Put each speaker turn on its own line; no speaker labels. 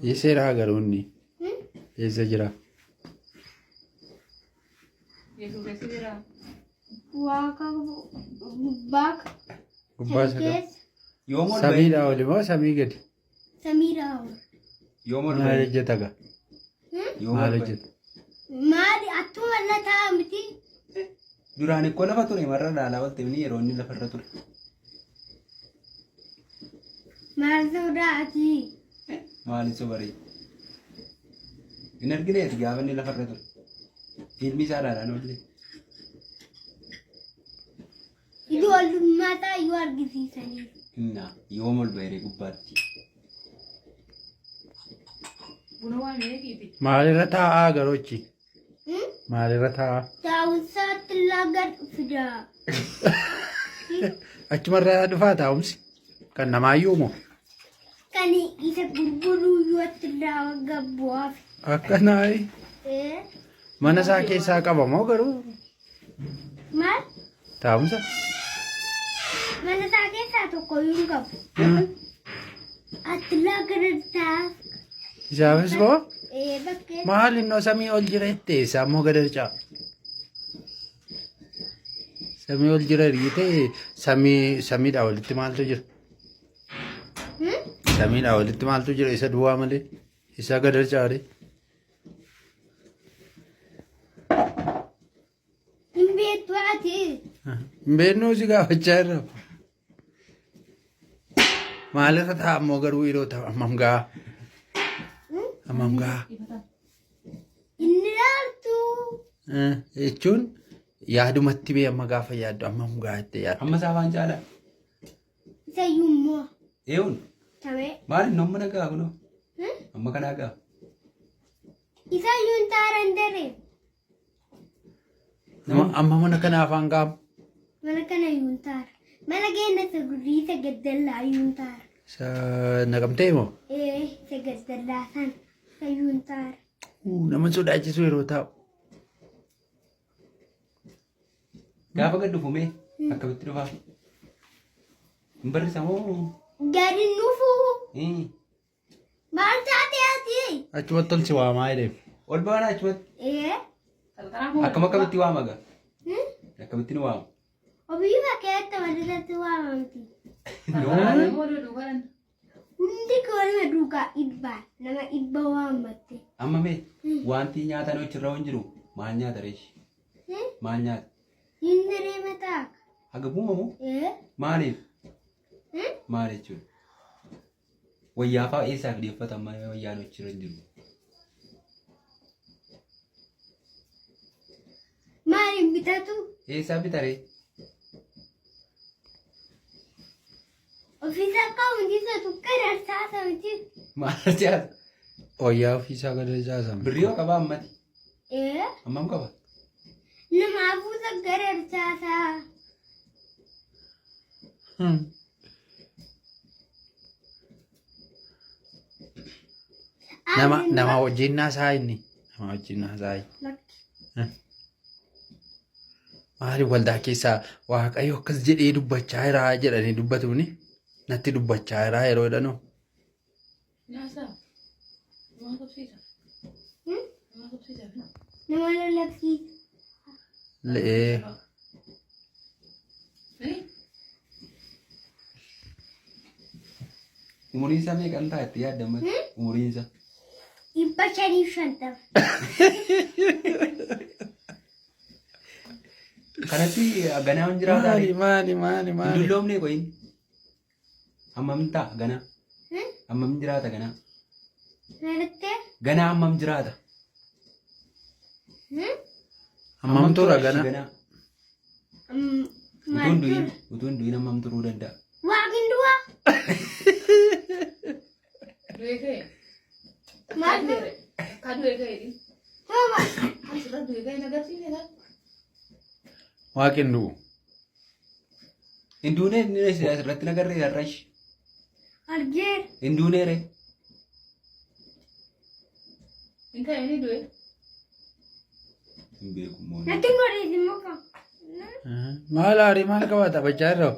ये सेरा अगर उन्नी ये जजरा
ये तो कैसे दे रहा
वाका बाक
गुब्बा सका
योमोल
समीरा वाले वो समी गट
समीरा
योमोल
मारे जता का मारे जत
मारी अत्तू वाला था मिटी
दुराने को लफा तुरे मर्रा डाला वल्ते नहीं रोनी लफर तुरे
मारसोड़ा थी
माली सो बरी इनर गिरे थी गावन नहीं लफर तुरे फिल्मी सारा रहा नोटले
ಇದು ಅಲ್ಲಿ ಮಾತಾ ಯು ಆರ್ ಗಿಸಿ ಸನಿ
ना योमोल बेरे गुब्बाती
बुनवा ने की थी
मारे रथा आ गरोची मारे रथा
ताउसात लागत फिदा
अचमर दुफा था उम्स kan namayu mo
kani isa gurguru yuat laga buaf
akanay mana sa kesa ka ba mo garu
mal
taumsa
mana sa kesa to koyun ka atla garta
sabes bo
bakke
mahal no sami ol jirete sa mo gadercha sami ol jirete sami da ol timal to jir sami da ol timal to jir isa duwa male isa gadercha re
imbe tuati
beno siga bachara mahal tha mo garu iro tha amamga
innaltu
jechuun yaadumatti bee amma gaafa yaaddu amma mugaate yaaddu
amma saafaan caala
sayummo
eewun
tabe
maali nomma nagaa kuno amma kanaa gaa
isa yun tarandere
amma mana kana afaan gaam
mana kana yun tar mana gena sa gurita gaddalla yun tar
sa nagamtee moo
sa gaddalla san sa yun tar
nama sodaachisu yeroo taa'u
gaafa gad dhufume akkamitti dhufaa hin barrisamoo
gadi nufu maal taate ati
achumatti ol si waamaa jedheef
ol baana achumatti akkamitti waama gaa akkamitti ni waama
obii bakkeetta walirratti waamamti hundi koorma duukaa dhibbaan nama dhibba waamatte
amma mee wanti nyaatan hojirra hin jiru maal nyaata reeshi maal nyaata
hindiree mataaka
haga buumamu maaliif maal jechuudha wayyaa fa'aa eessaaf dhiyeeffatan malee wayyaan hojirra hin jiru
maaliin bitatu
eessaa bitaree
ofiisa qabuun tukkara samti
maal jaata
wayyaa ofiisaa gada jaasan
birrii yoo qabaa ammati ammam qaba
namaafuu saggara irsaasa
nama wajjin naasaa inni nama wajjin naasaa maali waldaa keessaa waaqayyo akkas jedhee dubbachaa jira jedhanii dubbatuni natti dubbachaa jira yeroo jedhanu
Nasa. Nama kopsisa. Nama kopsisa.
nama lalabsii
le'ee
umuriin isaa meeqan ta'a itti yaadammatti umuriin isaa
550
kanatti ganaa hin jiraata
maali
dulloomne qoyin hammam ta'a ganaa hammam jiraata ganaa
nalatte
hammam jiraata
hammam tura gana
utuun du'in hammam turuu danda'a
waaqin du'a
Dueke.
maal
Kan dueke ini.
Mama.
Asirra dueke nagar sini kan.
waaqin du'u
hinduune inni asirratti nagarree har'ash
argeer
hinduuneere
Inka ini due.
hin beeku moo
natti godheeti muka
maal aarii maal qabaata bachaa jirra